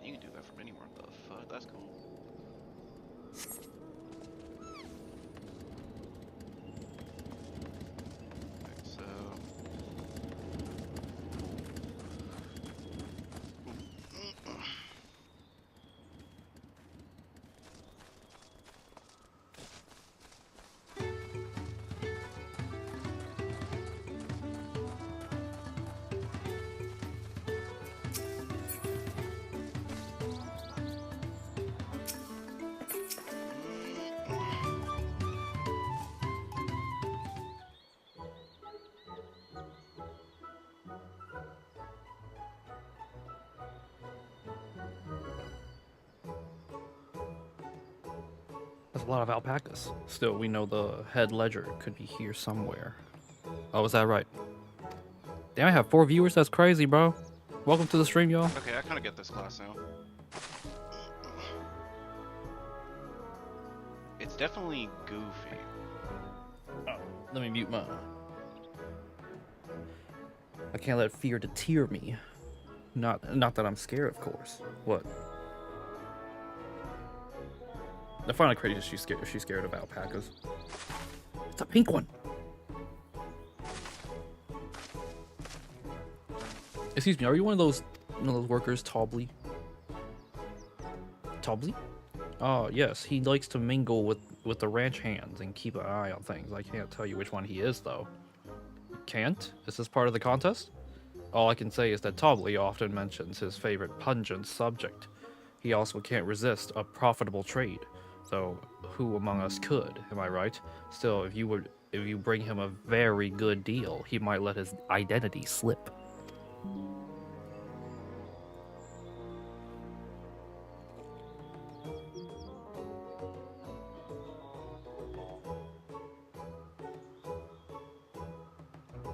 You can do that from anywhere. The fuck? That's cool. Okay, so. There's a lot of alpacas. Still, we know the head ledger could be here somewhere. Oh, is that right? Damn, I have 4 viewers? That's crazy, bro. Welcome to the stream, y'all. Okay, I kind of get this class now. It's definitely goofy. Oh, let me mute mine. I can't let fear deter me. Not that I'm scared, of course. What? I find it crazy she's scared of alpacas. It's a pink one. Excuse me, are you one of those workers, Tobley? Tobley? Oh yes, he likes to mingle with the ranch hands and keep an eye on things. I can't tell you which one he is though. Can't? Is this part of the contest? All I can say is that Tobley often mentions his favorite pungent subject. He also can't resist a profitable trade. Though who among us could, am I right? Still, if you bring him a very good deal, he might let his identity slip.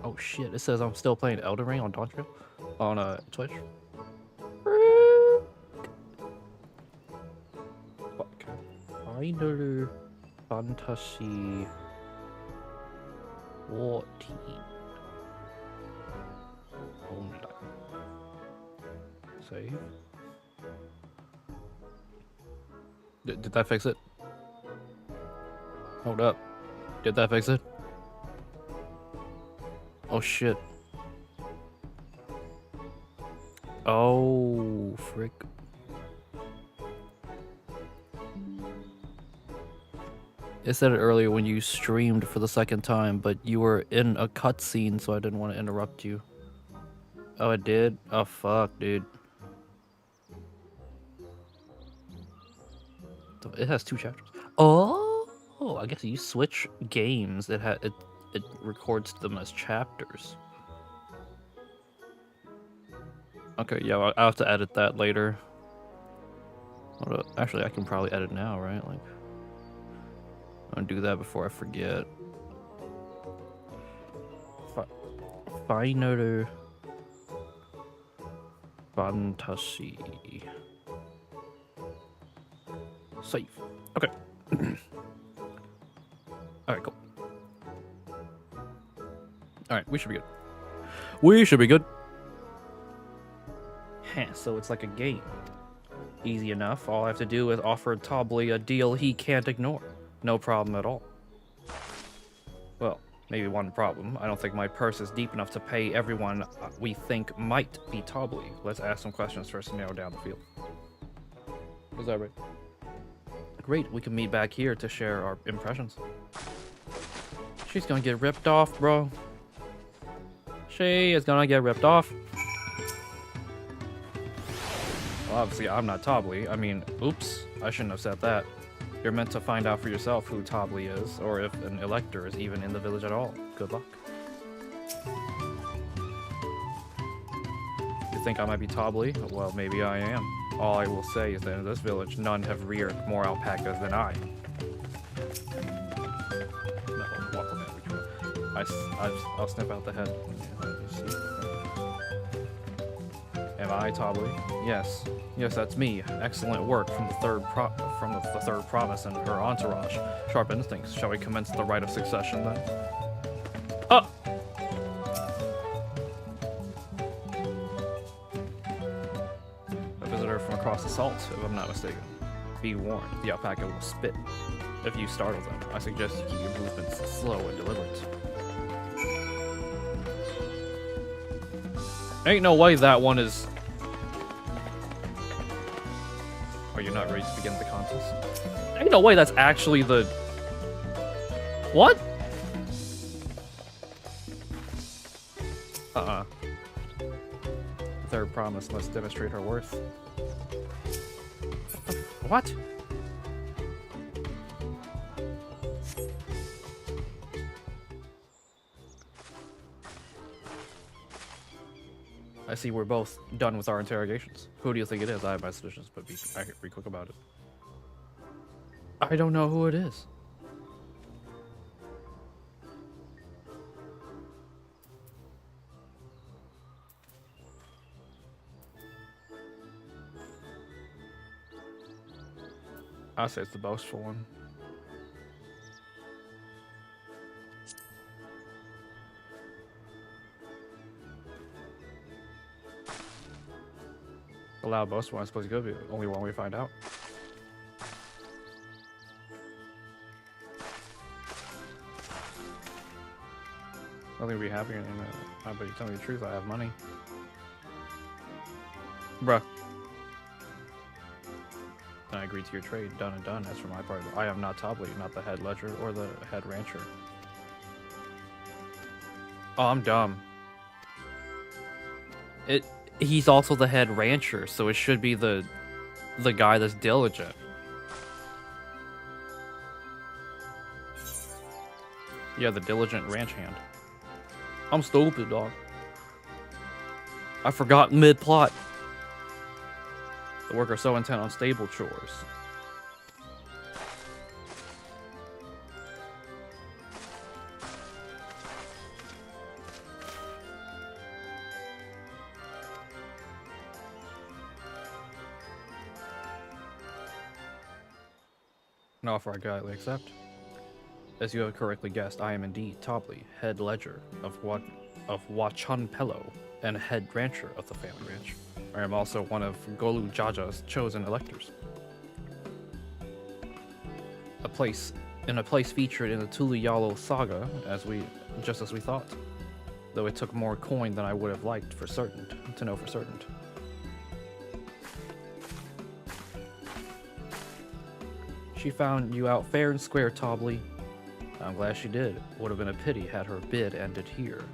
Oh shit, it says I'm still playing Elden Ring on Dawntrail on Twitch. Fuck. Final Fantasy 14. Hold on. Save. Did that fix it? Hold up. Did that fix it? Oh shit. Oh, frick. It said it earlier when you streamed for the second time, but you were in a cutscene, so I didn't want to interrupt you. Oh, it did? Oh, fuck, dude. It has 2 chapters. Oh, I guess you switch games. It records them as chapters. Okay, yeah, I'll have to edit that later. Actually, I can probably edit now, right? Like, I'm gonna do that before I forget. Final Fantasy. Save. Okay. Alright, cool. Alright, we should be good. We should be good. So it's like a game. Easy enough. All I have to do is offer Tobley a deal he can't ignore. No problem at all. Well, maybe one problem. I don't think my purse is deep enough to pay everyone we think might be Tobley. Let's ask some questions first to narrow down the field. Is that right? Great, we can meet back here to share our impressions. She's gonna get ripped off, bro. She is gonna get ripped off. Well, obviously, I'm not Tobley. I mean, oops, I shouldn't have said that. You're meant to find out for yourself who Tobley is, or if an elector is even in the village at all. Good luck. You think I might be Tobley? Well, maybe I am. All I will say is that in this village, none have reared more alpacas than I. No, walk away. I'll snip out the head. Am I Tobley? Yes. Yes, that's me. Excellent work from the third province and her entourage. Sharp instincts. Shall we commence the rite of succession then? Oh! across the salt, if I'm not mistaken. Be warned, the alpaca will spit if you startle them. I suggest you keep your movements slow and deliberate. Ain't no way that one is... Are you not ready to begin the contest? Ain't no way that's actually the... What? The third promise must demonstrate her worth. What? I see we're both done with our interrogations. Who do you think it is? I have my suspicions, but be quick about it. I don't know who it is. I'll say it's the boastful one. The loud boastful one, I suppose it could be the only one we find out. I think we'd be happier in that. But you tell me the truth, I have money. Bruh. I agree to your trade. Done and done. As for my part, I am not Tobley, not the head ledger or the head rancher. Oh, I'm dumb. He's also the head rancher, so it should be the guy that's diligent. Yeah, the diligent ranch hand. I'm stupid, dog. I forgot mid-plot. The workers so intent on stable chores. An offer I gladly accept. As you have correctly guessed, I am indeed Tobley, head ledger of Wachunpelo and head rancher of the family ranch. I am also one of Golu Jaja's chosen electors. In a place featured in the Tuliyalo saga, just as we thought. Though it took more coin than I would have liked to know for certain. She found you out fair and square, Tobley. I'm glad she did. Would have been a pity had her bid ended here.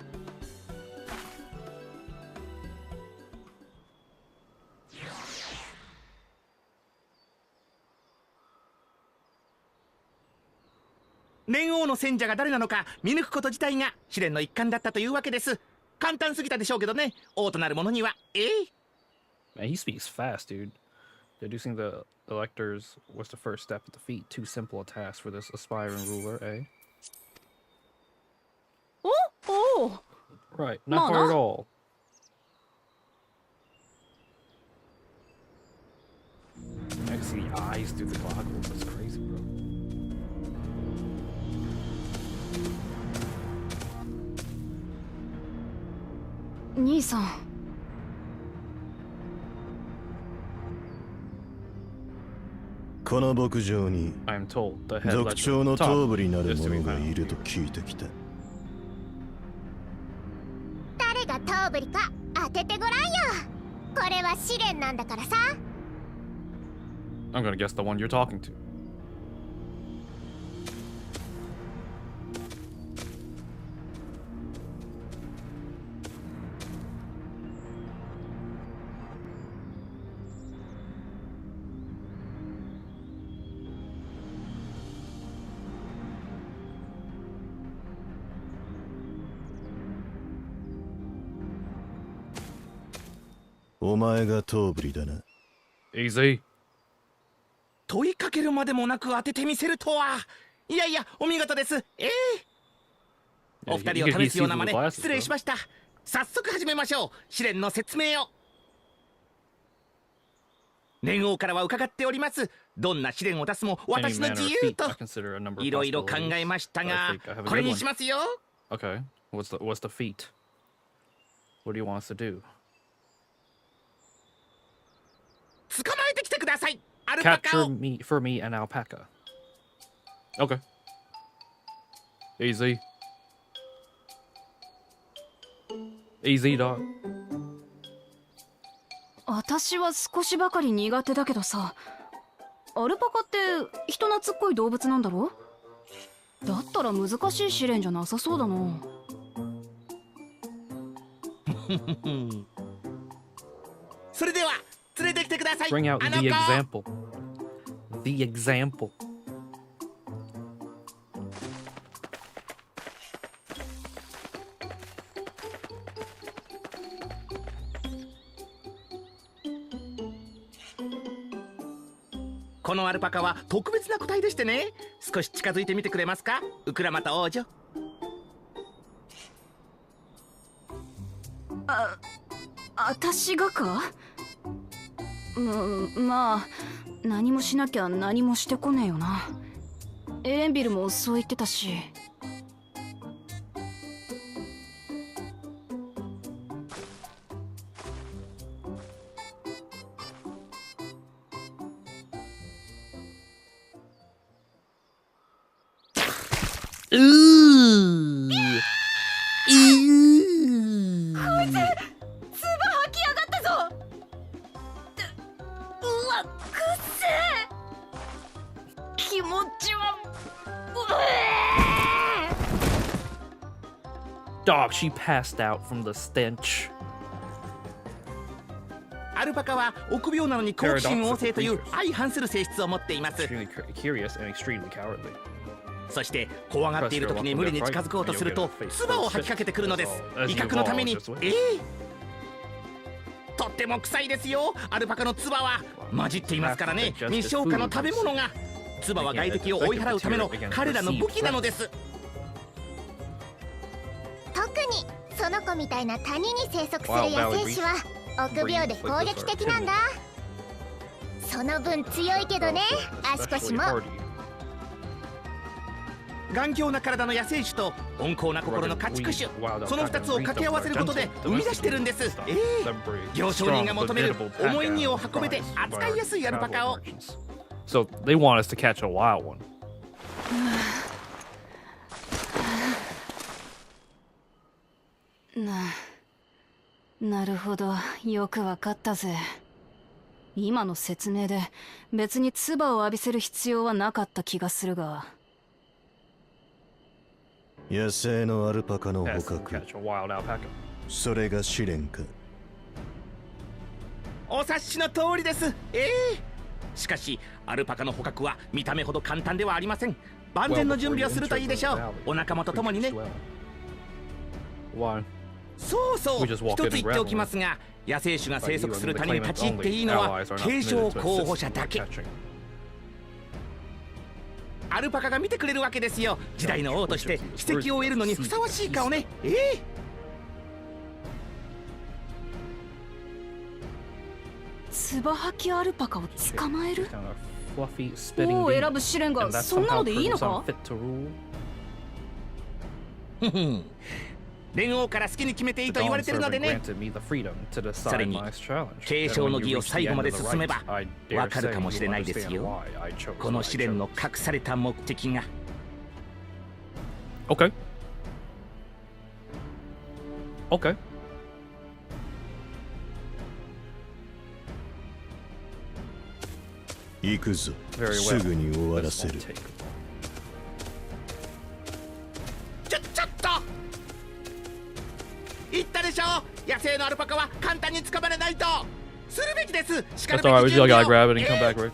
Man, he speaks fast, dude. Deducing the electors was the first step to defeat. Too simple a task for this aspiring ruler, eh? Oh! Right, not hard at all. I can see the eyes through the goggles. That's crazy, bro. Nii-san. I am told the head ledger Tom is to be found. 誰がトーブリか当ててごらんよ。これは試練なんだからさ。I'm gonna guess the one you're talking to. Easy. 問いかけるまでもなく当ててみせるとは。いやいや、お見事です。お二人を試すような真似、失礼しました。早速始めましょう。試練の説明を。年王からは伺っております。どんな試練を出すも私の自由と。いろいろ考えましたが、これにしますよ。Okay. What's the feat? What do you want us to do? 捕まえてきてください。アルパカ Capture を。 me for me an alpaca. Okay. Easy. Easy, dog. 私は少しばかり苦手だけどさ、アルパカって人懐っこい動物なんだろ？だったら難しい試練じゃなさそうだな。それでは連れてきてください。 Bring out あの the 子。 example. The example. このアルパカは特別な個体でしてね、少し近づいてみてくれますか、ウクラマタ王女。私がか？まあ何もしなきゃ何もしてこねえよな。エレンビルもそう言ってたし。吐き上がったぞ。うわ、くっせえ。気持ちは。Dog, she passed out from the stench. アルパカは臆病なのに好奇心旺盛という相反する性質を持っています。 Extremely curious and extremely cowardly. そして怖がっている時に無理に近づこうとすると唾を吐きかけてくるのです。威嚇のために。とっても臭いですよ。アルパカの唾は混じっていますからね。未消化の食べ物が。唾は外敵を追い払うための彼らの武器なのです。特にその子みたいな谷に生息する野生種は臆病で攻撃的なんだ。その分強いけどね、足腰も。頑強な体の野生種と温厚な心の家畜種、その2つを掛け合わせることで生み出してるんです。行商人が求める重い荷を運べて扱いやすいアルパカを。 So they want us to catch a wild one. なるほど、よくわかったぜ。今の説明で別に唾を浴びせる必要はなかった気がするが。野生のアルパカの捕 Has to 獲、 catch a wild alpaca. それが試練か。お察しの通りです。しかしアルパカの捕獲は見た目ほど簡単ではありません。万全の準備をするといいでしょう。お仲間と共にね。 Why? そうそう、 We just walk 一つ言っておきますが、野生種が生息する谷に立ち入っていいのは継承候補者だけ。アルパカが見てくれるわけですよ。時代の王として奇跡を得るのにふさわしい顔ね。唾吐きアルパカを捕まえる？ Fluffy spitting 王を bee. 選ぶ試練 And が that's そんな somehow のでいいの proves か？ I'm fit to rule. 連王から好きに決めていいと言われてるのでね。 Granted me the freedom to そ decide れに my challenge. 継承の儀を最後まで進めば I わ dare かる say かもしれ you ないです understand よ。 why I chose この what I 試練の chose. 隠された目的が。 Okay. Okay. 行くぞ。 Very well. すぐに終わら This せ won't る。 take ちょっと言ったでしょ。野生のアルパカは簡単に捕まれないと。するべきです。しかる That's alright. べ We き just 準 gotta 備を。 grab it and come back, right?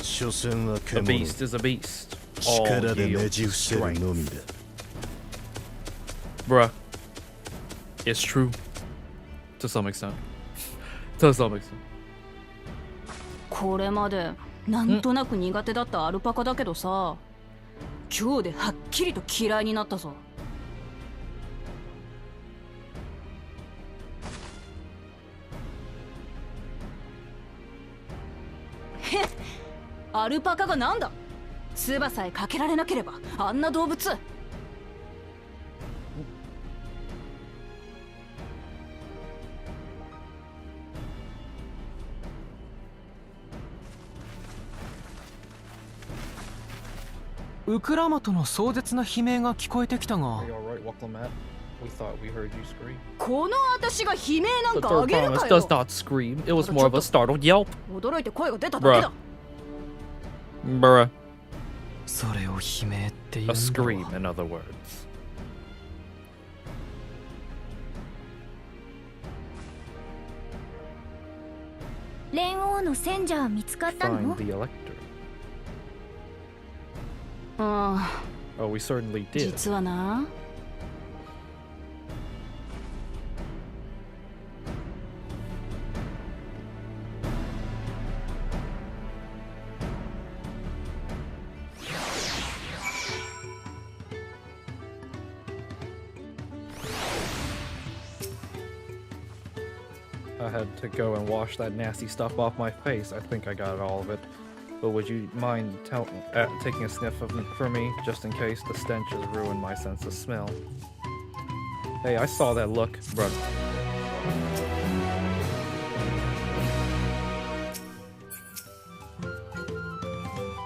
所詮は A 獣。 beast is a beast. All 力でね yields じ伏せる strength. のみだ。 Bruh. It's true. To some extent. To some extent. これまでなんとなく苦手だったアルパカだけどさ、今日ではっきりと嫌いになったぞ。へっ、アルパカがなんだ。唾さえかけられなければあんな動物。ウクラマトの壮絶な悲鳴が聞こえてきたが。 Are you alright, Waklemat? We thought we heard you scream. この私が悲鳴なん The かあ third げる promise か does よ。 not scream. It was more of a startled yelp. 驚いて声が出ただけだ。 Bruh. それを悲鳴って言うん A だ scream, in other words. 連王の賢者は見つかったの？ Find the Elector. ああ、 Oh, we certainly did. 実はな。I had to go and wash that nasty stuff off my face. I think I got all of it. But would you mind taking a sniff of for me, just in case the stench has ruined my sense of smell? Hey, I saw that look, bro.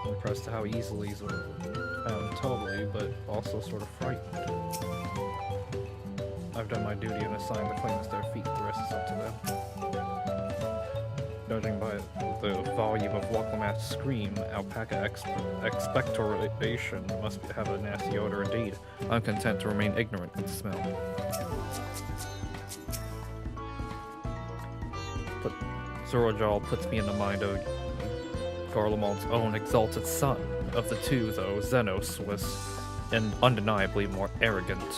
I'm impressed at how easily he's found totally, but also sort of frightened. I've done my duty and assigned the claimants their feet. The rest is up to them. Judging by the volume of Waklemat's scream, alpaca expectoration must have a nasty odor indeed. I'm content to remain ignorant of the smell. But Zorojal puts me in the mind of Garlemald's own exalted son. Of the two, though, Xenos was undeniably more arrogant.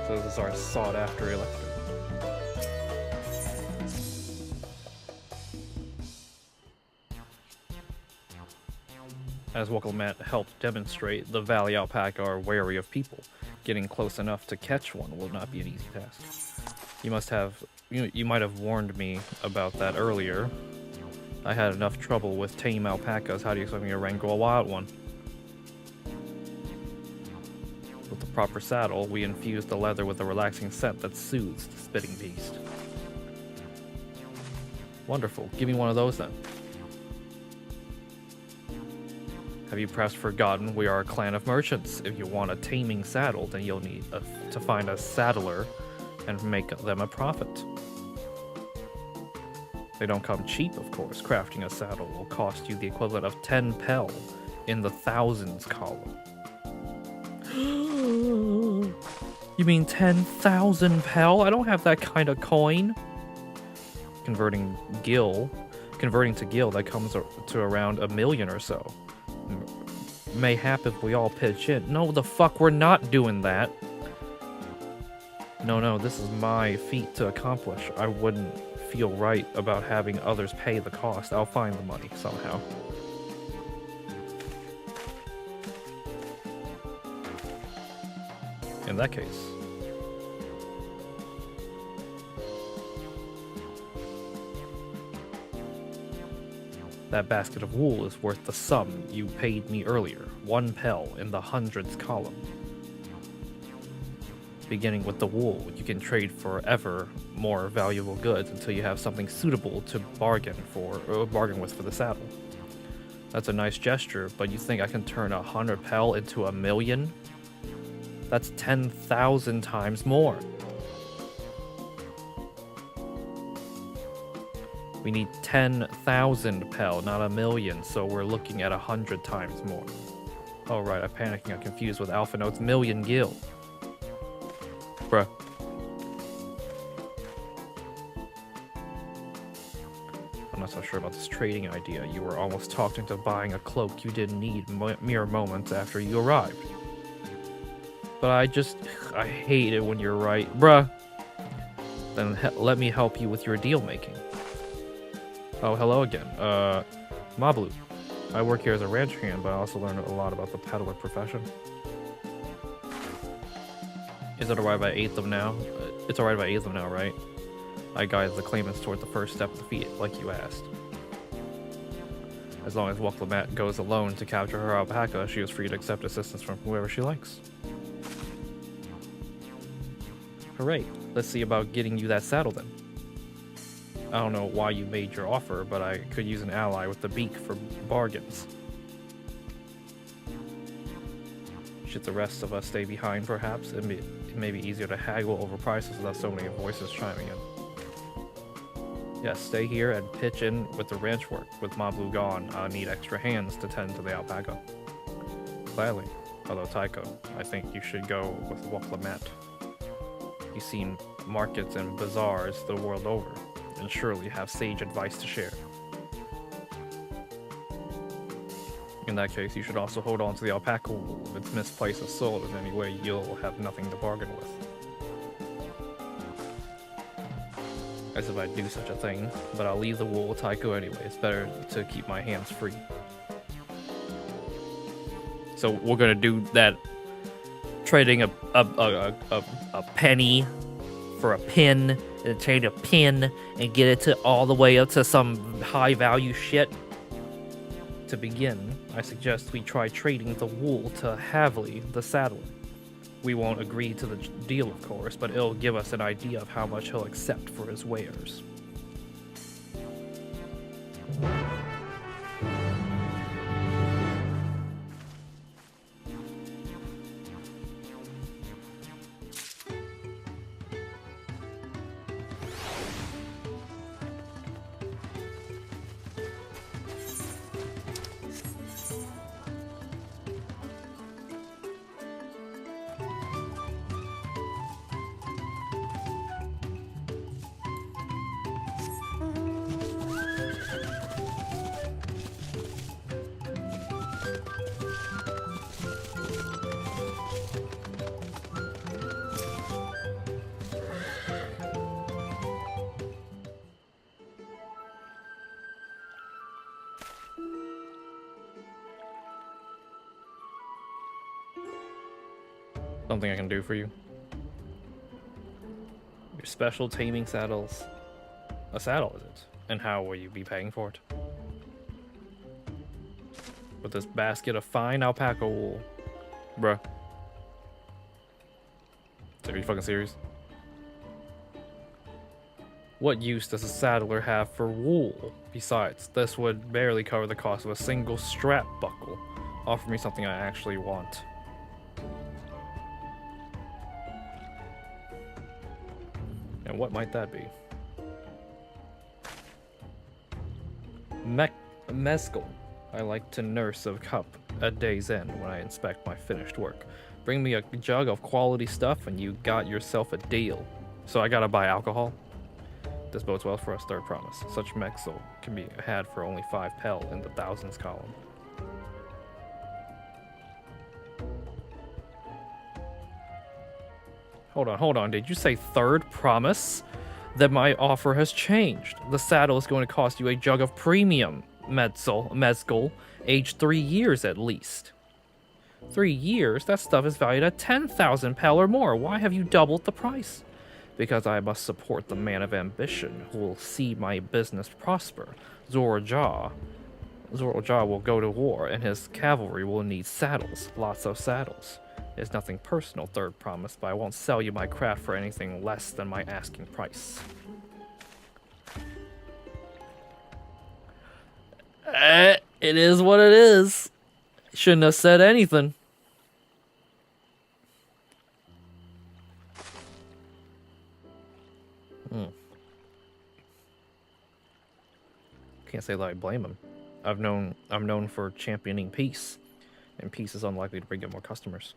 So this is our sought-after Elector. As Waklemat helped demonstrate, the Valley Alpaca are wary of people. Getting close enough to catch one will not be an easy task. You might have warned me about that earlier. I had enough trouble with tame alpacas. How do you expect me to wrangle a wild one? With the proper saddle, we infused the leather with a relaxing scent that soothes the spitting beast. Wonderful. Give me one of those then. Have you perhaps forgotten we are a clan of merchants? If you want a taming saddle, then you'll need to find a saddler and make them a profit. They don't come cheap, of course. Crafting a saddle will cost you the equivalent of 10 pel in the thousands column. You mean 10,000 pel? I don't have that kind of coin. Converting to gil, that comes to around 1 million or so. Mayhap if we all pitch in. No, the fuck, we're not doing that. No, this is my feat to accomplish. I wouldn't feel right about having others pay the cost. I'll find the money somehow. In that case. That basket of wool is worth the sum you paid me earlier, 1 pel in the hundreds column. Beginning with the wool, you can trade for ever more valuable goods until you have something suitable to bargain with for the saddle. That's a nice gesture, but you think I can turn 100 pel into 1 million? That's 10,000 times more. We need 10,000 pel, not 1 million, so we're looking at 100 times more. Oh right, I'm panicking. I'm confused with Alpha Note's million gil. Bruh. I'm not so sure about this trading idea. You were almost talked into buying a cloak you didn't need mere moments after you arrived. But I hate it when you're right. Bruh. Then let me help you with your deal making. Oh, hello again. Mablu. I work here as a ranch hand, but I also learned a lot about the peddler profession. Is it alright if I ate them now? It's alright if I ate them now, right? I guide the claimants toward the first step of the feat, like you asked. As long as Waklemat goes alone to capture her alpaca, she is free to accept assistance from whoever she likes. Hooray. Let's see about getting you that saddle then. I don't know why you made your offer, but I could use an ally with the beak for bargains. Should the rest of us stay behind, perhaps? It may be easier to haggle over prices without so many voices chiming in. Yes, stay here and pitch in with the ranch work. With Mablu gone, I'll need extra hands to tend to the alpaca. Gladly. Although Tycho, I think you should go with Woclamet. You've seen markets and bazaars the world over, and surely have sage advice to share. In that case, you should also hold on to the alpaca wool. If it's misplaced or sold in any way, you'll have nothing to bargain with. As if I'd do such a thing, but I'll leave the wool with Tycho anyway. It's better to keep my hands free. So we're gonna do that, trading a penny for a pin, and trade a pin and get it to all the way up to some high value shit. To begin, I suggest we try trading the wool to Havli, the saddler. We won't agree to the deal, of course, but it'll give us an idea of how much he'll accept for his wares. Something I can do for you. Your special taming saddles. A saddle, is it? And how will you be paying for it? With this basket of fine alpaca wool. Bruh. Are you fucking serious? What use does a saddler have for wool? Besides, this would barely cover the cost of a single strap buckle. Offer me something I actually want. And what might that be? Mezcal. I like to nurse a cup at day's end when I inspect my finished work. Bring me a jug of quality stuff and you got yourself a deal. So I gotta buy alcohol? This bodes well for us, third promise. Such mezcal can be had for only 5 pel in the thousands column. Hold on. Did you say third promise? That my offer has changed. The saddle is going to cost you a jug of premium mezcal, aged 3 years at least. 3 years? That stuff is valued at 10,000 pel or more. Why have you doubled the price? Because I must support the man of ambition who will see my business prosper. Zorja will go to war, and his cavalry will need saddles. Lots of saddles. It's nothing personal, third promise, but I won't sell you my craft for anything less than my asking price. It is what it is. Shouldn't have said anything. Can't say that I blame him. I'm known for championing peace, and peace is unlikely to bring in more customers.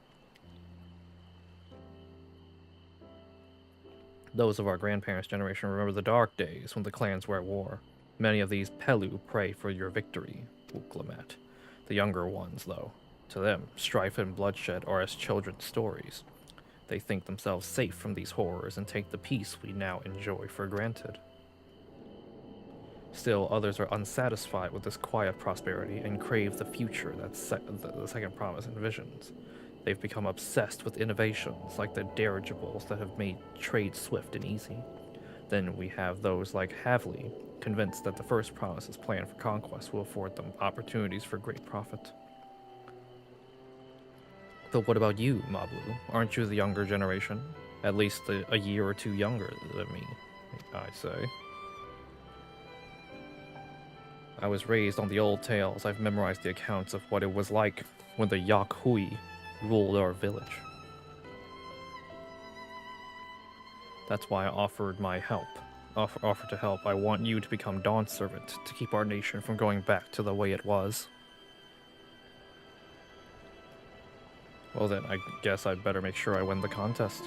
Those of our grandparents' generation remember the dark days when the clans were at war. Many of these Pelu pray for your victory, Woclamet. The younger ones, though, to them, strife and bloodshed are as children's stories. They think themselves safe from these horrors and take the peace we now enjoy for granted. Still, others are unsatisfied with this quiet prosperity and crave the future that the second promise envisions. They've become obsessed with innovations like the dirigibles that have made trade swift and easy. Then we have those like Havli, convinced that the first promise's plan for conquest will afford them opportunities for great profit. But what about you, Mablu? Aren't you the younger generation? At least a year or two younger than me, I'd say. I was raised on the old tales. I've memorized the accounts of what it was like when the Yak Hui ruled our village. That's why I offered my help. Offered to help. I want you to become Dawn's servant to keep our nation from going back to the way it was. Well then, I guess I'd better make sure I win the contest.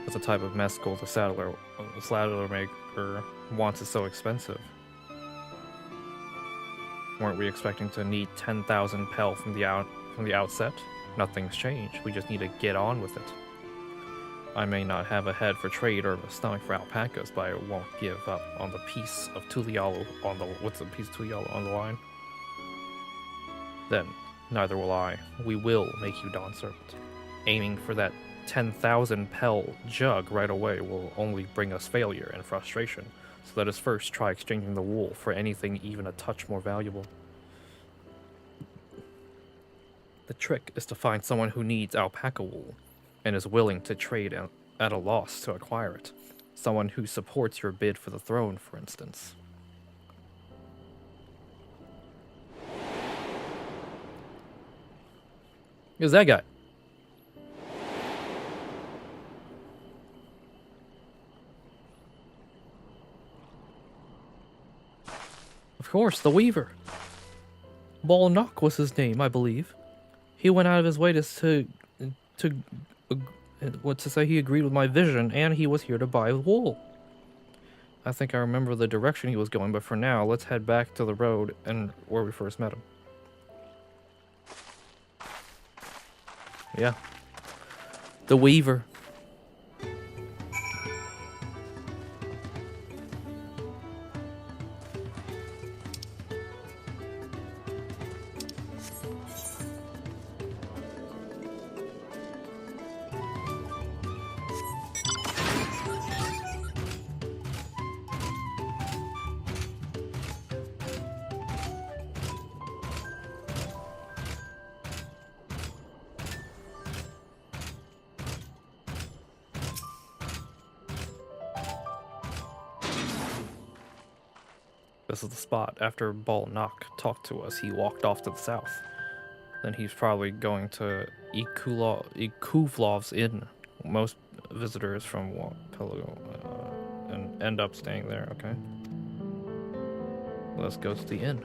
That's the type of mezcal the saddler maker wants is so expensive. Weren't we expecting to need 10,000 pel from the outset? Nothing's changed. We just need to get on with it. I may not have a head for trade or a stomach for alpacas, but I won't give up on the piece of Tulialo on the on the line. Then, neither will I. We will make you Dawn servant. Aiming for that 10,000 pel jug right away will only bring us failure and frustration. So let us first try exchanging the wool for anything even a touch more valuable. The trick is to find someone who needs alpaca wool and is willing to trade at a loss to acquire it. Someone who supports your bid for the throne, for instance. Who's that guy? Of course, the Weaver. Balnock was his name, I believe. He went out of his way to say he agreed with my vision, and he was here to buy wool. I think I remember the direction he was going, but for now, let's head back to the road and where we first met him. Yeah. The Weaver. This is the spot. After Balnock talked to us, he walked off to the south. Then he's probably going to Ikuvlov's Inn. Most visitors from Pelago and end up staying there, okay? Let's go to the inn.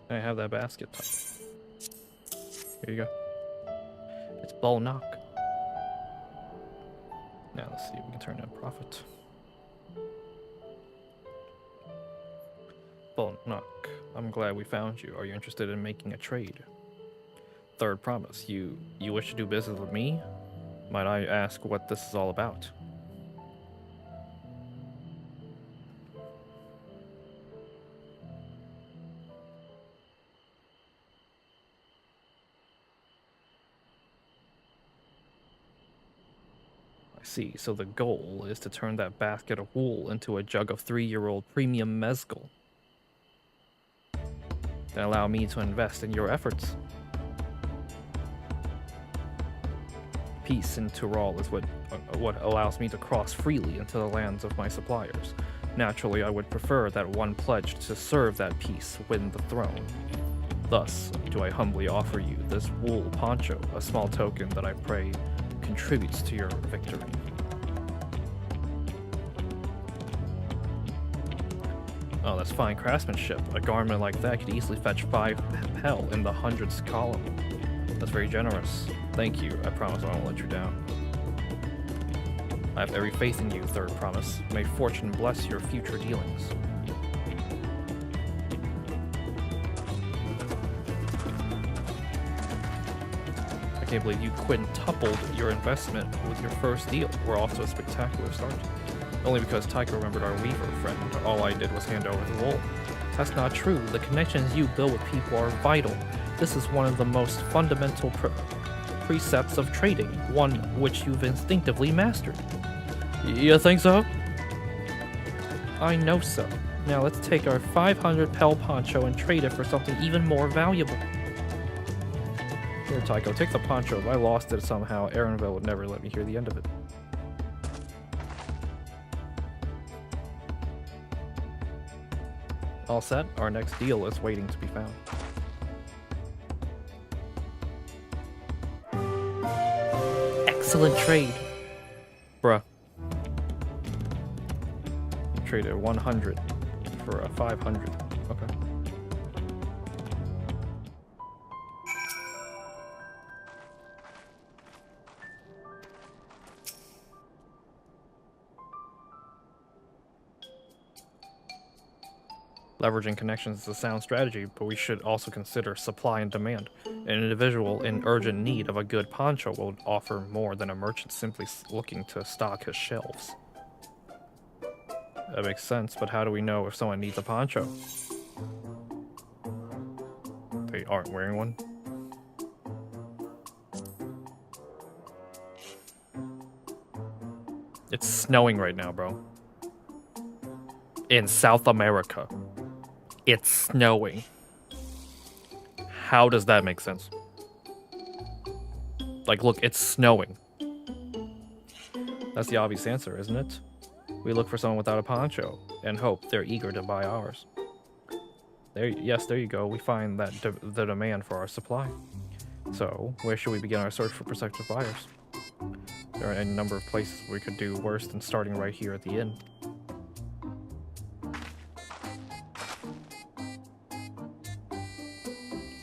I have that basket. Here you go. It's Balnock. Now let's see if we can turn in a profit. Balnock, I'm glad we found you. Are you interested in making a trade? Third promise. You wish to do business with me? Might I ask what this is all about? See, so the goal is to turn that basket of wool into a jug of 3-year-old premium mezcal. Then allow me to invest in your efforts. Peace in Tyrol is what allows me to cross freely into the lands of my suppliers. Naturally, I would prefer that one pledged to serve that peace win the throne. Thus, do I humbly offer you this wool poncho, a small token that I pray contributes to your victory. Oh, that's fine craftsmanship. A garment like that could easily fetch 5 pel in the hundreds column. That's very generous. Thank you. I promise I won't let you down. I have every faith in you, third promise. May fortune bless your future dealings. I can't believe you quintupled your investment with your first deal. We're off to a spectacular start. Only because Taiko remembered our weaver friend. All I did was hand over the wool. That's not true. The connections you build with people are vital. This is one of the most fundamental precepts of trading, one which you've instinctively mastered. You think so? I know so. Now let's take our 500 Pel poncho and trade it for something even more valuable. Here, Taiko, take the poncho. If I lost it somehow, Aaronville would never let me hear the end of it. All set. Our next deal is waiting to be found. Excellent trade. Bruh. You traded 100 for a 500. Okay. Leveraging connections is a sound strategy, but we should also consider supply and demand. An individual in urgent need of a good poncho will offer more than a merchant simply looking to stock his shelves. That makes sense, but how do we know if someone needs a poncho? They aren't wearing one? It's snowing right now, bro. In South America. It's snowing. How does that make sense? Like, look, it's snowing. That's the obvious answer, isn't it? We look for someone without a poncho and hope they're eager to buy ours. Yes, there you go. We find that the demand for our supply. So, where should we begin our search for prospective buyers? There are a number of places we could do worse than starting right here at the inn.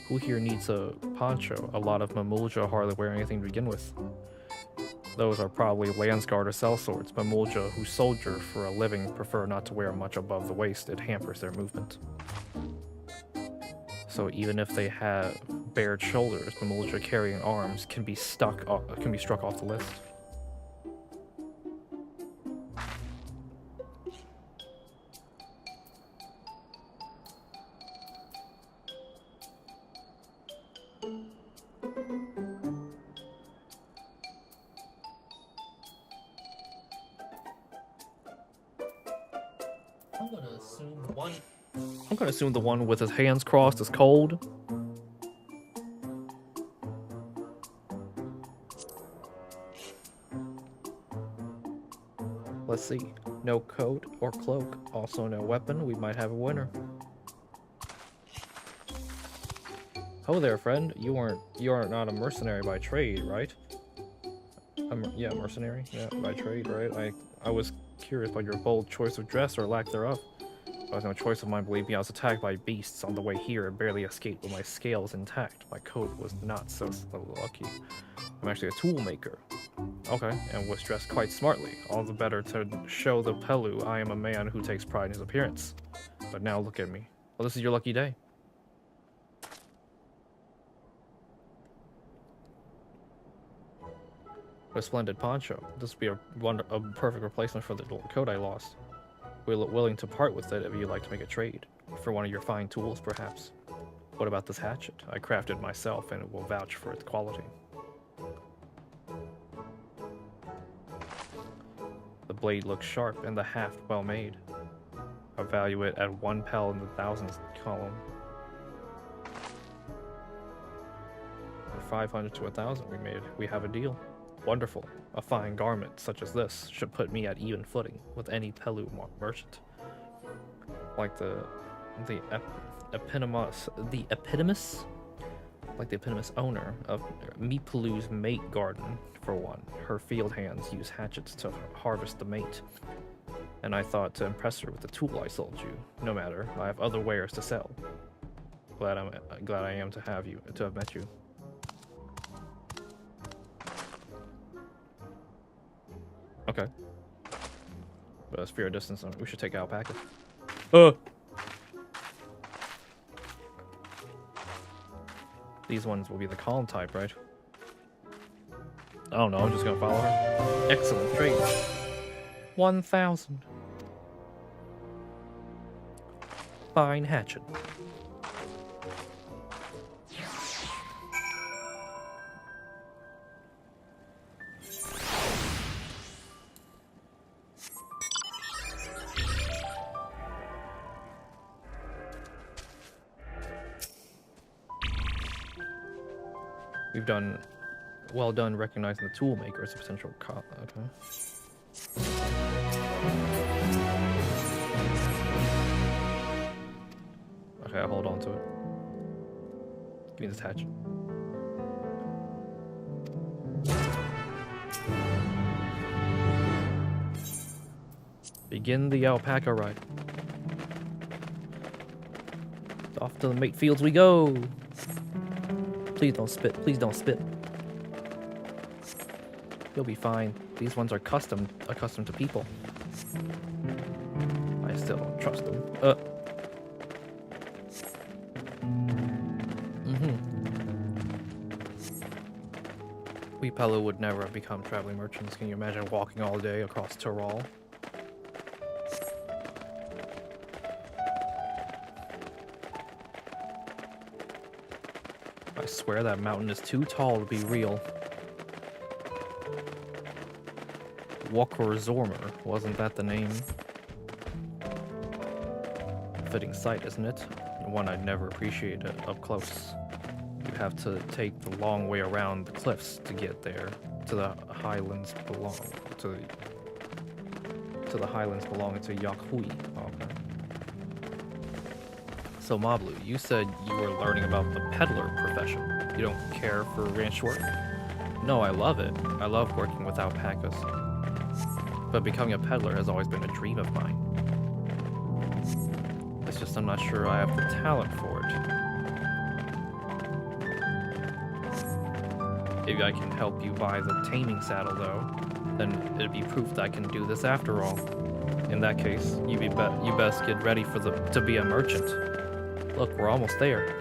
Who here needs a poncho? A lot of Mamulja hardly wear anything to begin with. Those are probably Landsguard or sellswords. Mamulja who soldier for a living prefer not to wear much above the waist. It hampers their movement. So even if they have bared shoulders, Mamulja carrying arms can be struck off the list. I'm gonna assume the one with his hands crossed is cold. Let's see. No coat or cloak. Also no weapon. We might have a winner. Oh there, friend. You are not a mercenary by trade, right? Yeah, mercenary. Yeah, by trade, right? I was curious about your bold choice of dress or lack thereof. There was no choice of mine, believe me. I was attacked by beasts on the way here and barely escaped with my scales intact. My coat was not so lucky. I'm actually a tool maker. Okay, and was dressed quite smartly. All the better to show the Pelu I am a man who takes pride in his appearance. But now look at me. Well, this is your lucky day. What a splendid poncho. This would be a perfect replacement for the coat I lost. We're willing to part with it if you'd like to make a trade. For one of your fine tools, perhaps. What about this hatchet? I crafted it myself and it will vouch for its quality. The blade looks sharp and the haft well made. I value it at 1 Pel in the thousands column. For 500 to 1,000 we have a deal. Wonderful. A fine garment such as this should put me at even footing with any Pelu merchant. Like the eponymous owner of Meepelu's mate garden, for one. Her field hands use hatchets to harvest the mate. And I thought to impress her with the tool I sold you. No matter, I have other wares to sell. Glad I am to have met you. Okay. But as for your distance, we should take alpaca. These ones will be the calm type, right? I don't know, I'm just gonna follow her. Excellent trade. 1,000. Fine hatchet. We've done well done recognizing the tool maker as a potential okay. Okay, I'll hold on to it. Give me this hatchet. Begin the alpaca ride. Off to the mate fields we go. Please don't spit. Please don't spit. You'll be fine. These ones are accustomed to people. I still don't trust them. We Pelu would never have become traveling merchants. Can you imagine walking all day across Tyrol? I swear that mountain is too tall to be real. Zormer, wasn't that the name? Fitting sight, isn't it? One I'd never appreciate it up close. You have to take the long way around the cliffs to get there. To the highlands belong to the highlands belonging to Yakhui. Okay. So Mablu, you said you were learning about the peddler profession. You don't care for ranch work? No, I love it. I love working with alpacas. But becoming a peddler has always been a dream of mine. It's just I'm not sure I have the talent for it. Maybe I can help you buy the taming saddle though. Then it'd be proof that I can do this after all. In that case, you best get ready for to be a merchant. Look, we're almost there.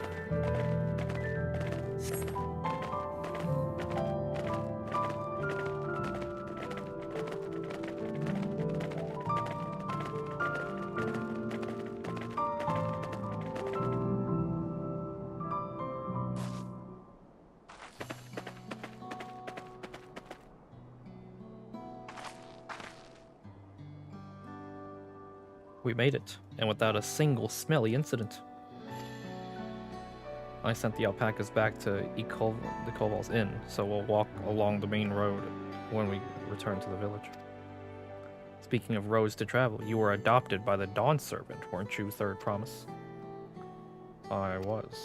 We made it, and without a single smelly incident. I sent the alpacas back to the Koval's Inn, so we'll walk along the main road when we return to the village. Speaking of roads to travel, you were adopted by the Dawn Servant, weren't you, Third Promise? I was.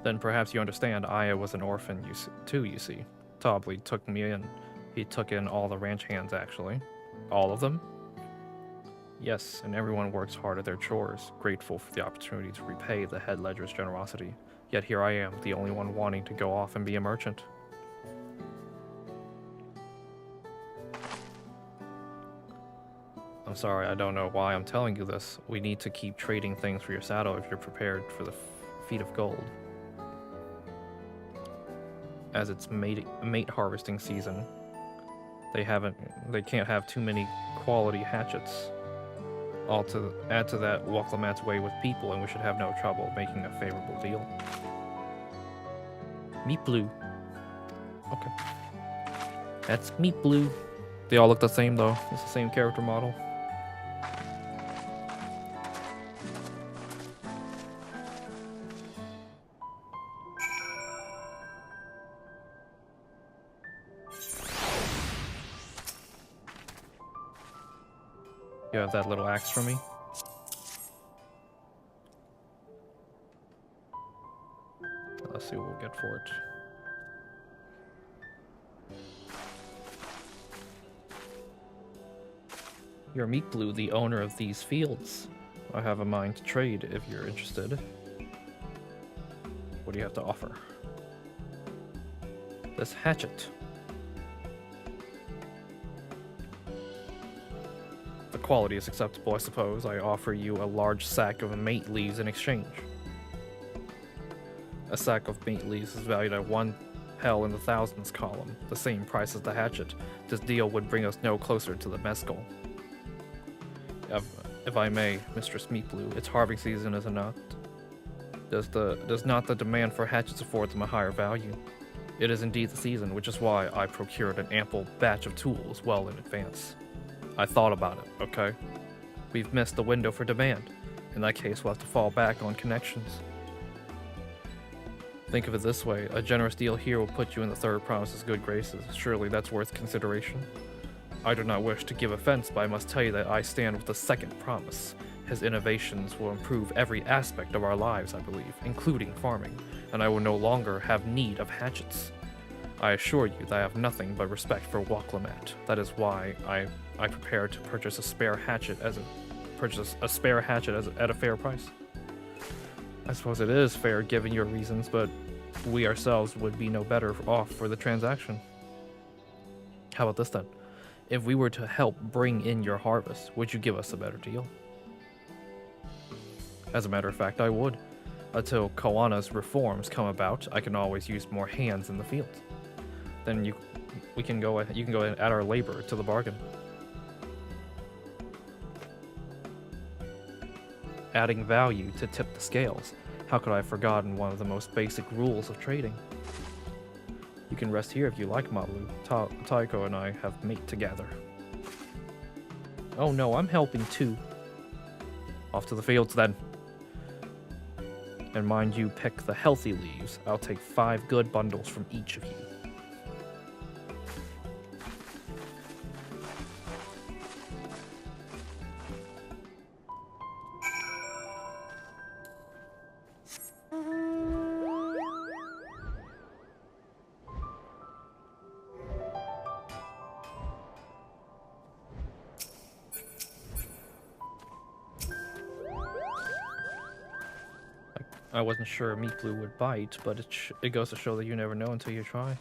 Then perhaps you understand Aya was an orphan too, you see. Tobley took me in. He took in all the ranch hands, actually. All of them? Yes, and everyone works hard at their chores, grateful for the opportunity to repay the head ledger's generosity. Yet here I am, the only one wanting to go off and be a merchant. I'm sorry, I don't know why I'm telling you this. We need to keep trading things for your saddle if you're prepared for the feat of gold. As it's mate harvesting season, they can't have too many quality hatchets. Add to that, Waklamat's way with people, and we should have no trouble making a favorable deal. Meat Blue. Okay. That's Meat Blue. They all look the same, though. It's the same character model. You have that little axe for me? Let's see what we'll get for it. You're Meat Blue, the owner of these fields. I have a mind to trade if you're interested. What do you have to offer? This hatchet. The quality is acceptable, I suppose. I offer you a large sack of mate leaves in exchange. A sack of mate leaves is valued at 1 Pell in the thousands column, the same price as the hatchet, this deal would bring us no closer to the mess goal. If I may, Mistress Meatblue, it's harving season, is it not? Does not the demand for hatchets afford them a higher value? It is indeed the season, which is why I procured an ample batch of tools well in advance. I thought about it, okay? We've missed the window for demand. In that case, we'll have to fall back on connections. Think of it this way, a generous deal here will put you in the third promise's good graces. Surely that's worth consideration. I do not wish to give offense, but I must tell you that I stand with the second promise. His innovations will improve every aspect of our lives, I believe, including farming, and I will no longer have need of hatchets. I assure you that I have nothing but respect for Wachlamat. That is why I prepared to purchase a spare hatchet at a fair price. I suppose it is fair given your reasons, but we ourselves would be no better off for the transaction. How about this then? If we were to help bring in your harvest, would you give us a better deal? As a matter of fact, I would. Until Koana's reforms come about, I can always use more hands in the field. Then you can go and add our labor to the bargain. Adding value to tip the scales. How could I have forgotten one of the most basic rules of trading? You can rest here if you like, Malu. Taiko and I have mate to gather. Oh no, I'm helping too. Off to the fields then. And mind you, pick the healthy leaves. I'll take 5 good bundles from each of you. I wasn't sure Meatblue would bite, but it goes to show that you never know until you try.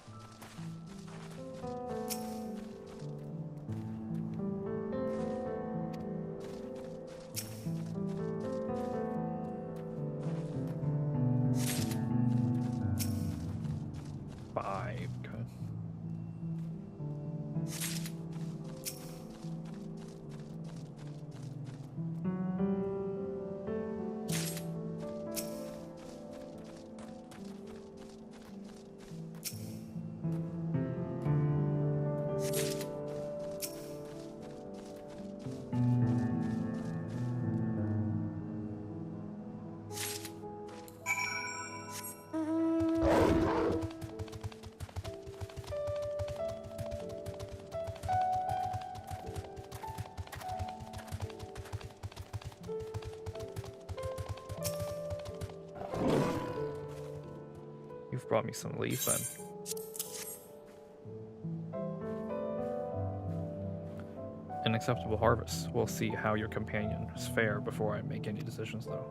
Brought me some leaf then. An acceptable harvest. We'll see how your companions fare before I make any decisions though.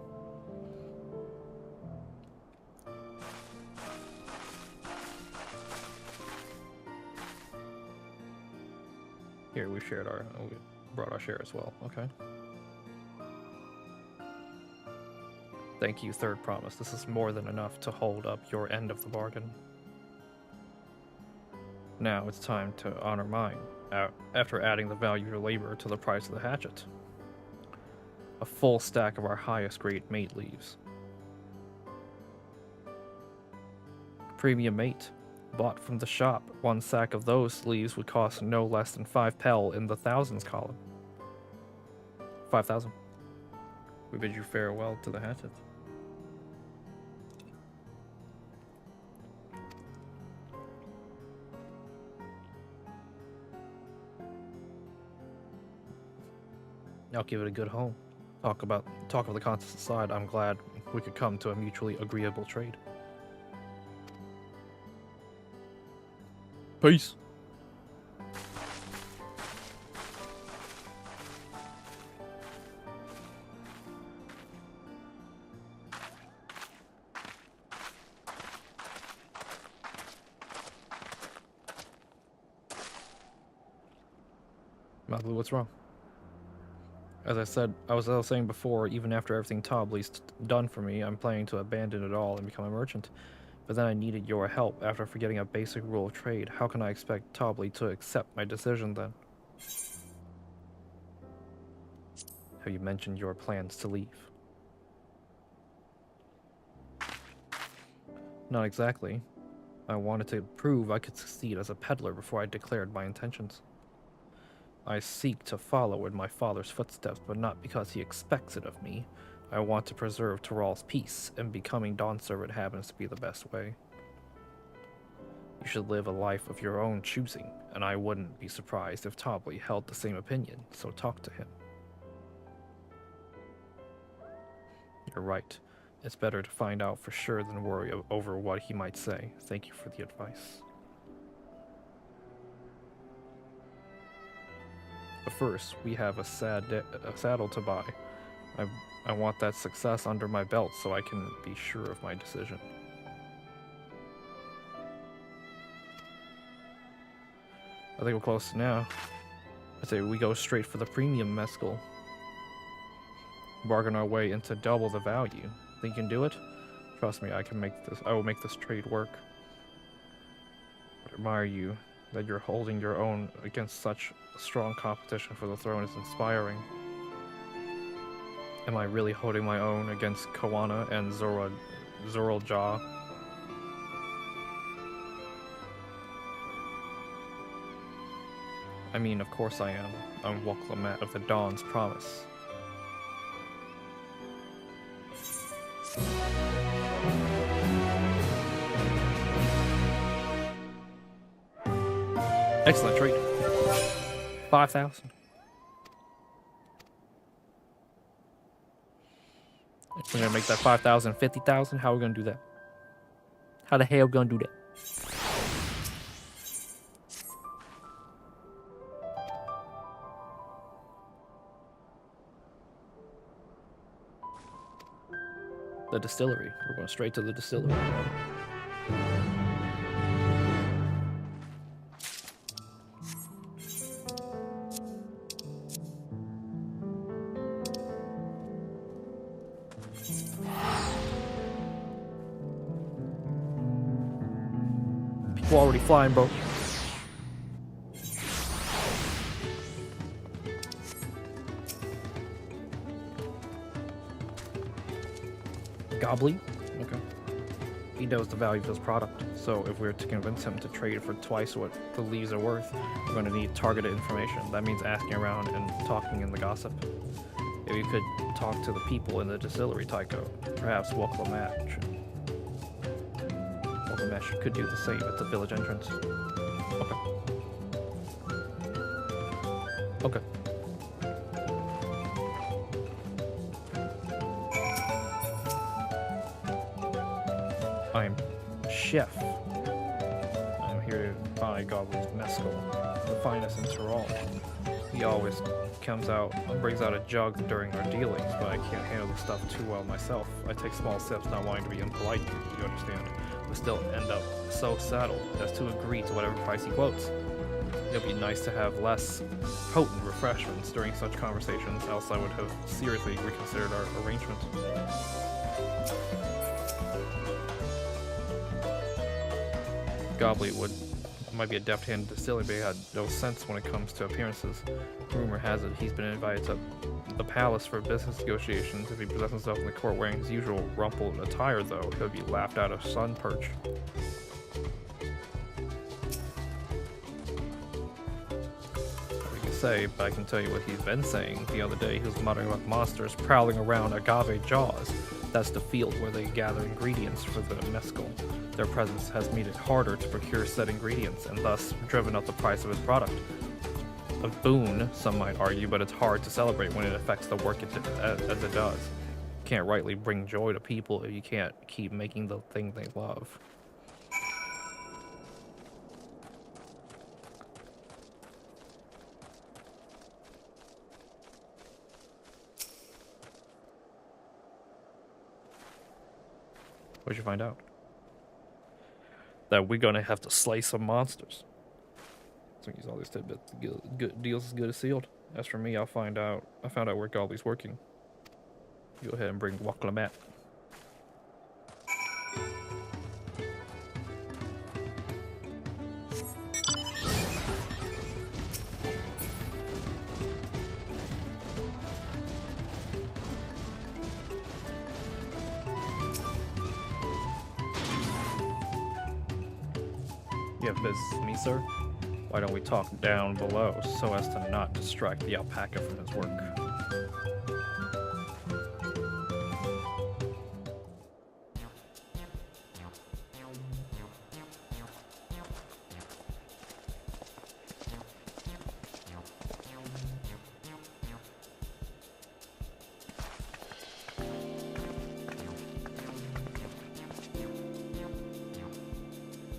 Here we brought our share as well, okay. Thank you, third promise. This is more than enough to hold up your end of the bargain. Now it's time to honor mine, after adding the value of labor to the price of the hatchet. A full stack of our highest grade mate leaves. Premium mate. Bought from the shop, 1 sack of those leaves would cost no less than 5 Pell in the thousands column. 5,000. We bid you farewell to the hatchet. I'll give it a good home. Talk of the contents aside, I'm glad we could come to a mutually agreeable trade. Peace. Malu, what's wrong? As I was saying before, even after everything Tobley's done for me, I'm planning to abandon it all and become a merchant. But then I needed your help after forgetting a basic rule of trade. How can I expect Tobly to accept my decision then? Have you mentioned your plans to leave? Not exactly. I wanted to prove I could succeed as a peddler before I declared my intentions. I seek to follow in my father's footsteps, but not because he expects it of me. I want to preserve Tyrell's peace, and becoming Dawn Servant happens to be the best way. You should live a life of your own choosing, and I wouldn't be surprised if Tobly held the same opinion, so talk to him. You're right. It's better to find out for sure than worry over what he might say. Thank you for the advice. But first, we have a saddle to buy. I want that success under my belt so I can be sure of my decision. I think we're close now. I say we go straight for the premium mezcal. Bargain our way into double the value. Think you can do it? Trust me, I will make this trade work. I admire you. That you're holding your own against such strong competition for the throne is inspiring. Am I really holding my own against Kawana and Zoral-Ja? I mean, of course I am. I'm Wuklamat of the Dawn's Promise. Excellent trade. 5,000. We're gonna make that 5,000 50,000. How are we gonna do that? How the hell are we gonna do that? The distillery. We're going straight to the distillery. People already flying, bro. Gobbly? Okay. He knows the value of his product, so if we're to convince him to trade for twice what the leaves are worth, we're going to need targeted information. That means asking around and talking in the gossip. If you could talk to the people in the distillery, Tycho, perhaps Wuklamat could do the same at the village entrance. Okay. Okay. I'm Chef. I'm here to buy Gobbly's mezcal, the finest in Tyrol. He always comes out and brings out a jug during our dealings, but I can't handle the stuff too well myself. I take small sips, not wanting to be impolite, you understand, but still end up so saddled as to agree to whatever price he quotes. It'd be nice to have less potent refreshments during such conversations, else I would have seriously reconsidered our arrangement. Gobbly might be a deft-handed distiller, but he had no sense when it comes to appearances. Rumor has it he's been invited to the palace for business negotiations. If he presents himself in the court wearing his usual rumpled attire, though, he'll be laughed out of sun perch. We can say, but I can tell you what he's been saying. The other day, he was muttering about monsters prowling around Agave Jaws. That's the field where they gather ingredients for the mezcal. Their presence has made it harder to procure said ingredients, and thus driven up the price of his product. A boon, some might argue, but it's hard to celebrate when it affects the work as it does. You can't rightly bring joy to people if you can't keep making the thing they love. What'd you find out? That we're gonna have to slay some monsters. So use all these tidbits. Good deals as good as sealed. As for me, I found out where Gobbly's working. Go ahead and bring Wuklamat. give business to me, sir? Why don't we talk down below so as to not distract the alpaca from his work?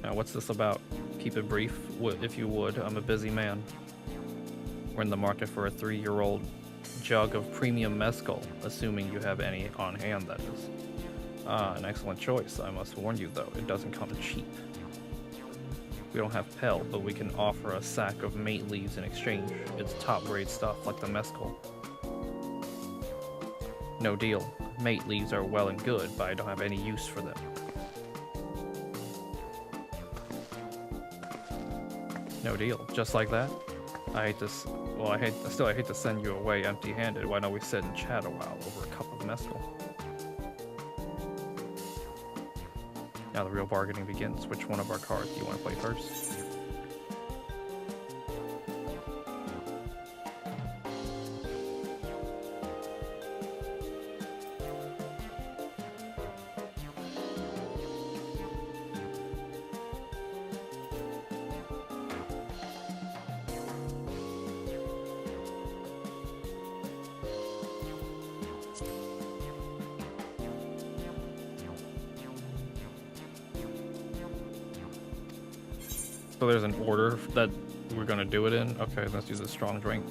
Now, what's this about? Keep it brief, if you would. I'm a busy man. We're in the market for a 3-year-old jug of premium mezcal, assuming you have any on hand, that is. Ah, an excellent choice. I must warn you, though, it doesn't come cheap. We don't have Pel, but we can offer a sack of mate leaves in exchange. It's top-grade stuff, like the mezcal. No deal. Mate leaves are well and good, but I don't have any use for them. No deal. Just like that? I hate this. Well, I hate to send you away empty-handed. Why don't we sit and chat a while over a cup of mezcal? Now the real bargaining begins. Which one of our cards do you want to play first? So there's an order that we're gonna do it in? Okay, let's use a strong drink.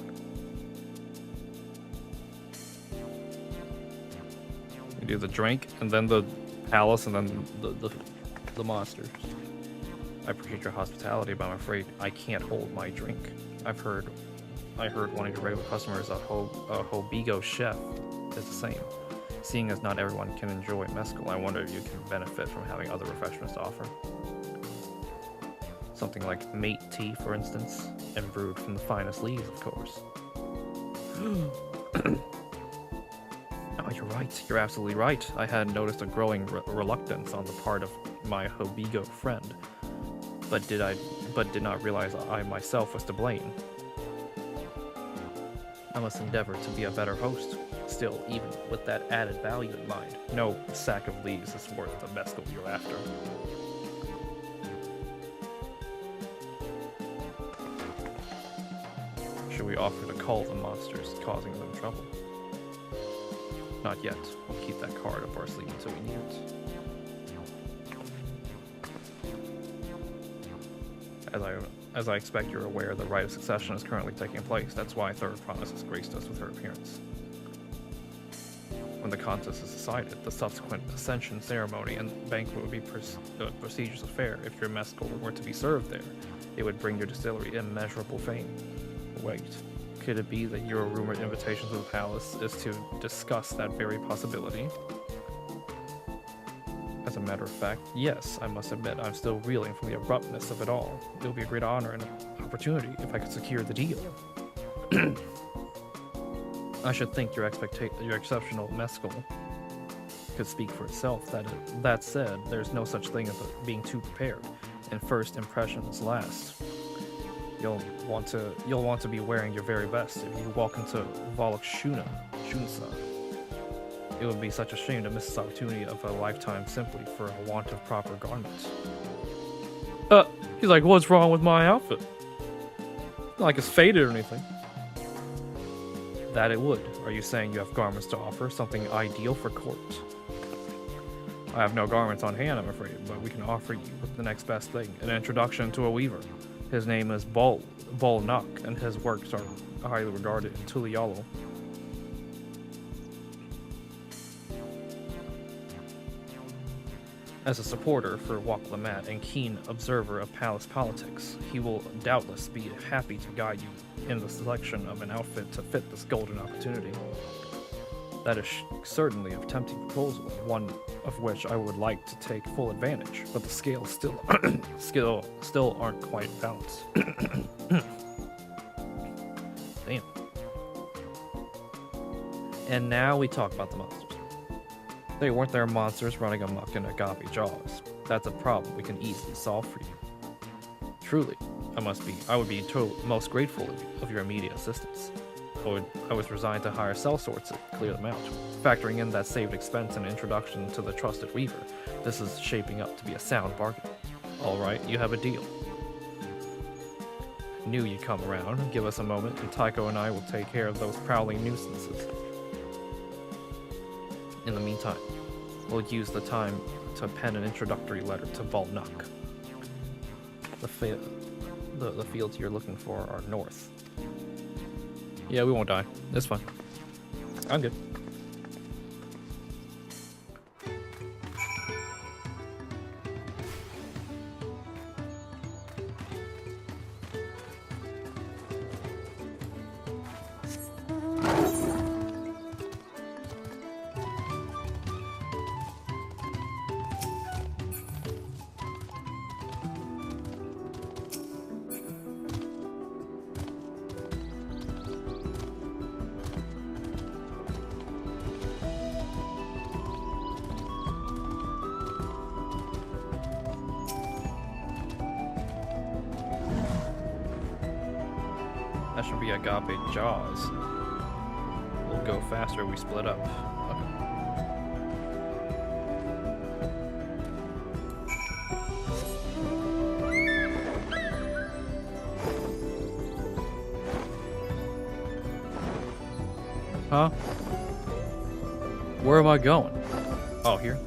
We do the drink, and then the palace, and then the monsters. I appreciate your hospitality, but I'm afraid I can't hold my drink. I heard one of your regular customers, a Hobigo chef, is the same. Seeing as not everyone can enjoy mezcal, I wonder if you can benefit from having other refreshments to offer. Something like mate tea, for instance, and brewed from the finest leaves, of course. Oh, you're right. You're absolutely right. I had noticed a growing reluctance on the part of my Hobigo friend, but did not realize I myself was to blame. I must endeavor to be a better host. Still, even with that added value in mind, no sack of leaves is worth the mezcal you're after. Should we offer to cull the monsters causing them trouble? Not yet. We'll keep that card up our sleeve until we need it. As I expect you're aware, the rite of succession is currently taking place. That's why Third Promise has graced us with her appearance. When the contest is decided, the subsequent ascension ceremony and banquet would be a prestigious affair. If your mezcal were to be served there, it would bring your distillery immeasurable fame. Wait, could it be that your rumored invitation to the palace is to discuss that very possibility? As a matter of fact, yes, I must admit I'm still reeling from the abruptness of it all. It would be a great honor and opportunity if I could secure the deal. I should think your exceptional mezcal could speak for itself. That said, there's no such thing as being too prepared, and first impressions last. You'll want to be wearing your very best if you walk into Volok Shunsa. It would be such a shame to miss this opportunity of a lifetime simply for a want of proper garments. He's like, what's wrong with my outfit? Not like it's faded or anything. That it would. Are you saying you have garments to offer? Something ideal for court? I have no garments on hand, I'm afraid, but we can offer you the next best thing, an introduction to a weaver. His name is Bol Nak, and his works are highly regarded in Tulialo. As a supporter for Wak Lamat and keen observer of palace politics, he will doubtless be happy to guide you in the selection of an outfit to fit this golden opportunity. That is certainly a tempting proposal, one of which I would like to take full advantage, but the scales still aren't quite balanced. Damn. And now we talk about the monsters. They weren't there monsters running amok in Agape Jaws. That's a problem we can easily solve for you. Truly, I would be most grateful of your immediate assistance. I was resigned to hire cell sorts to clear them out. Factoring in that saved expense and introduction to the trusted weaver, this is shaping up to be a sound bargain. Alright, you have a deal. Knew you'd come around. Give us a moment, and Tycho and I will take care of those prowling nuisances. In the meantime, we'll use the time to pen an introductory letter to Volnuk. The fields you're looking for are north. Yeah, we won't die. It's fine. I'm good. That should be Agape Jaws. We'll go faster if we split up. Okay. Huh? Where am I going? Oh, here.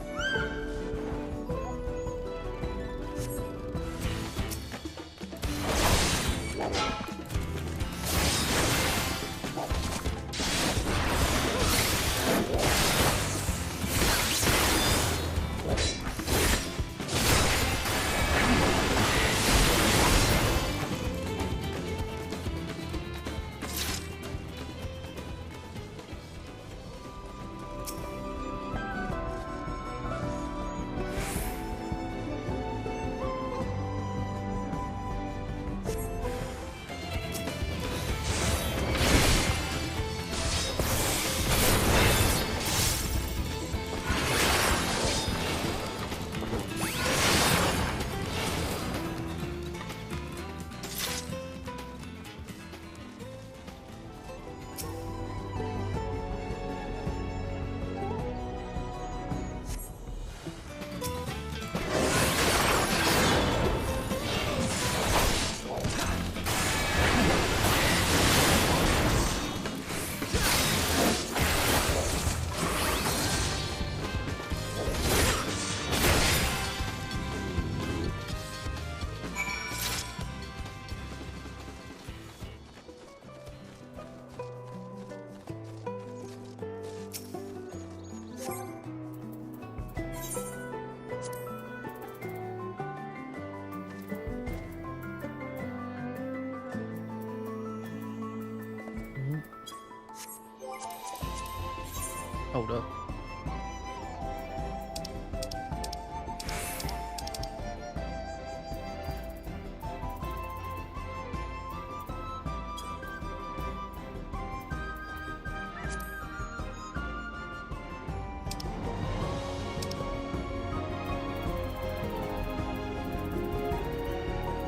Hold up.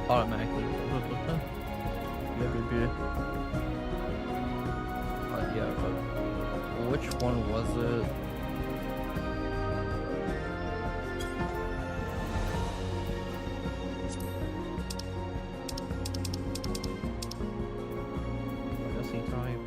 Automatically. Yeah, but which one was it? Legacy type.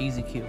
Easy kill.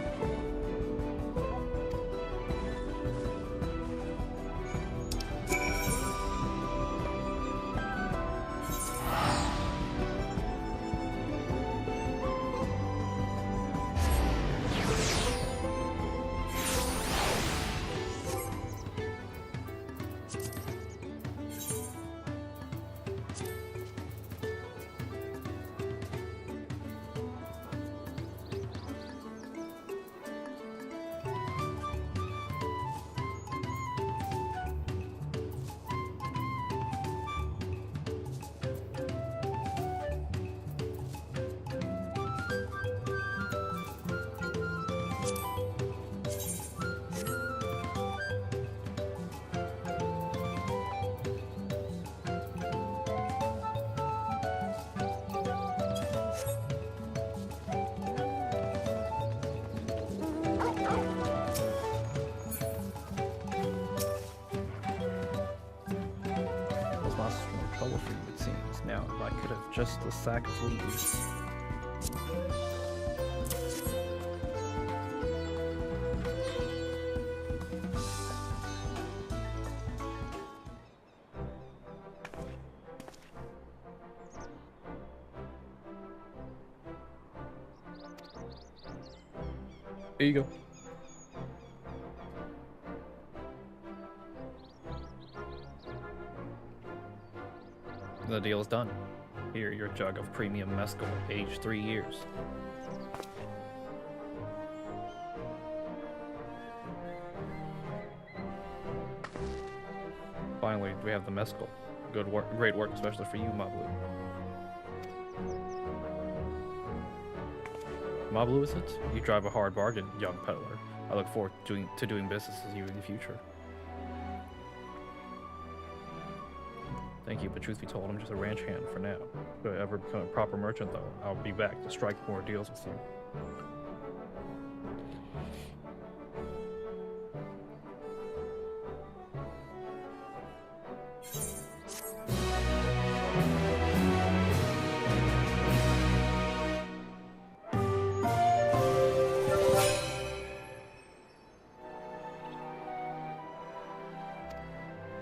Trouble for you, it seems. Now, if I could have just the sack of leaves. Here you go. The deal is done. Here, your jug of premium mescal, aged 3 years. Finally, we have the mescal. Good work, great work, especially for you, Mablu. Mablu, is it? You drive a hard bargain, young peddler. I look forward to doing business with you in the future. Thank you, but truth be told, I'm just a ranch hand for now. If I ever become a proper merchant, though, I'll be back to strike more deals with you.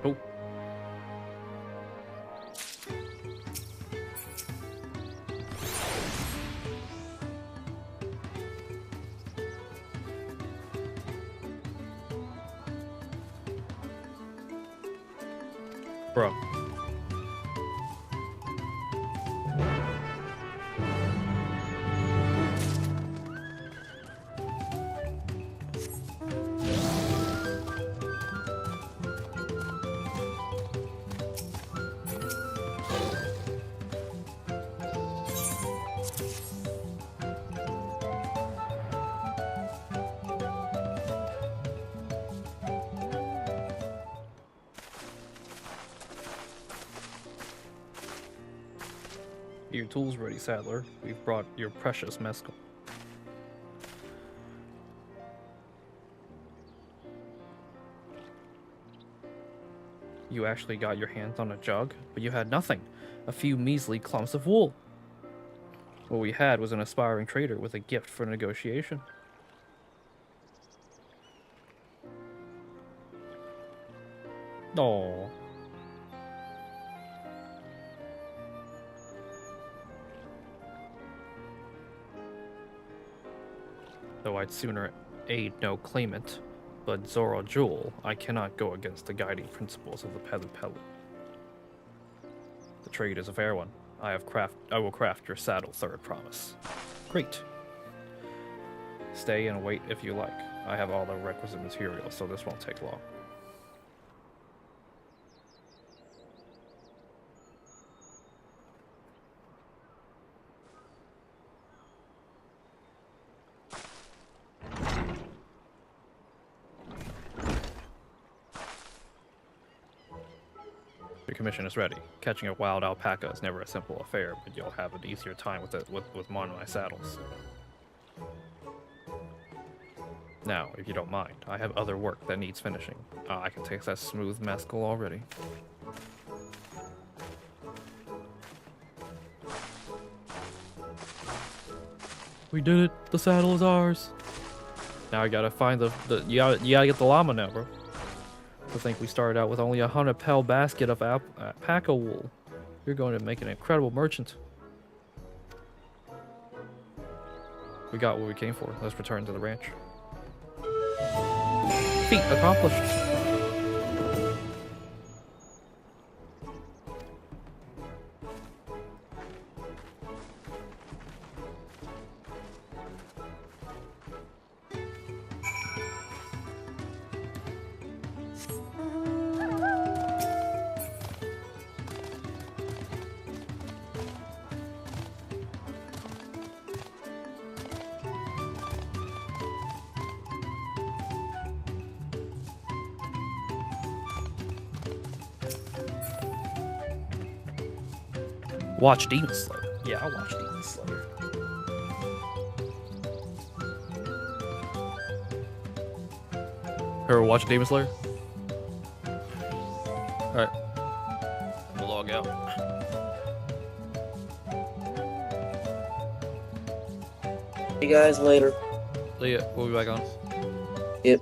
Oh. Bro. Your tools ready, Saddler. We've brought your precious mescal. You actually got your hands on a jug, but you had nothing. A few measly clumps of wool. What we had was an aspiring trader with a gift for negotiation. Aww. Though I'd sooner aid no claimant, but Zoro Jewel, I cannot go against the guiding principles of the peasant peddler. The trade is a fair one. I will craft your saddle third promise. Great. Stay and wait if you like. I have all the requisite materials, so this won't take long. Your commission is ready. Catching a wild alpaca is never a simple affair, but you'll have an easier time with it with one of my saddles. Now, if you don't mind, I have other work that needs finishing. I can taste that smooth mescal already. We did it. The saddle is ours. Now I gotta find you gotta get the llama now, bro. I think we started out with only a 100-pound basket of alpaca wool. You're going to make an incredible merchant. We got what we came for. Let's return to the ranch. Feat accomplished. Watch Demon Slayer. Yeah, I'll watch Demon Slayer. Ever watch Demon Slayer? Alright. We'll log out. See you guys later. See ya. We'll be back on. Yep.